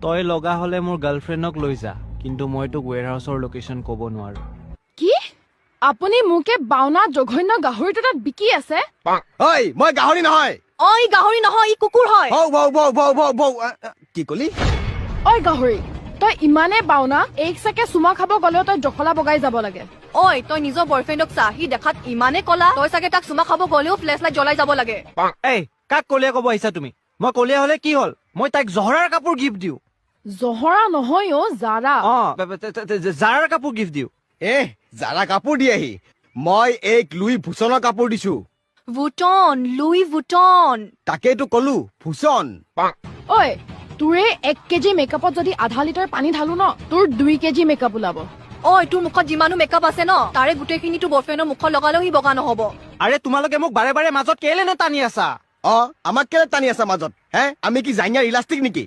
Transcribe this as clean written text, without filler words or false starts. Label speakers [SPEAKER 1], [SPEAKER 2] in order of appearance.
[SPEAKER 1] তই লগা হলে মোৰ গাৰ্লফ্ৰেণ্ডক লৈ যা কিন্তু মই তোক ওৱেৰহাউছৰ লোকেশ্যন ক'ব নোৱাৰো
[SPEAKER 2] কি আপুনি মোকে বাওনা জঘন্য গাহৰিটো তাত বিকি আছে
[SPEAKER 3] ঐ মই গাহৰি নহয়
[SPEAKER 4] ঐ গাহৰি নহয় ই কুকুৰ হয়
[SPEAKER 3] কি কলি
[SPEAKER 2] ঐ গাহৰি তই ইমানে বাওনা এক চাকে চুমা খাব গলেও তই জখলা বগাই যাব লাগে
[SPEAKER 4] ঐ তই নিজৰ বয়ফ্ৰেণ্ডক চা সি দেখাত ইমানে কলা তই চাগে তাক চুমা খাব গলেও ফ্লেছ লাইট জ্বলাই যাব লাগে
[SPEAKER 1] এই কাক কলিয়া ক'ব আহিছা তুমি মই কলিয়া হলে কি হ'ল মই তাইক জহৰাৰ কাপোৰ গিফ্ট দিওঁ
[SPEAKER 2] জহৰা নহয় অ জাৰা
[SPEAKER 1] জাৰাৰ কাপোৰ গিফ্ট দিওঁ
[SPEAKER 3] জাৰা কাপোৰ দিয়েহি মই এক লুই ভূষণৰ কাপোৰ দিছো
[SPEAKER 4] ভুটন লুই ভুটন
[SPEAKER 3] তাকেইতো কলো ভূষণ
[SPEAKER 2] ঐ তোৰে 1 কেজি মেকআপত যদি আধা লিটাৰ পানী ঢালো ন তোৰ 2 কেজি মেকআপ ওলাব
[SPEAKER 4] ঐ তোৰ মুখত যিমানো মেকআপ আছে ন তাৰে গোটেইখিনি তোৰ বয়ফ্ৰেণ্ডৰ মুখত লগালেও সি বগা নহব
[SPEAKER 1] আৰে তোমালোকে মোক বাৰে বাৰে মাজত কেলে নে টানি আছা
[SPEAKER 3] আমাক কেলে টানি আছা মাজত আমি কি জাইনাৰ ইলাষ্টিক নেকি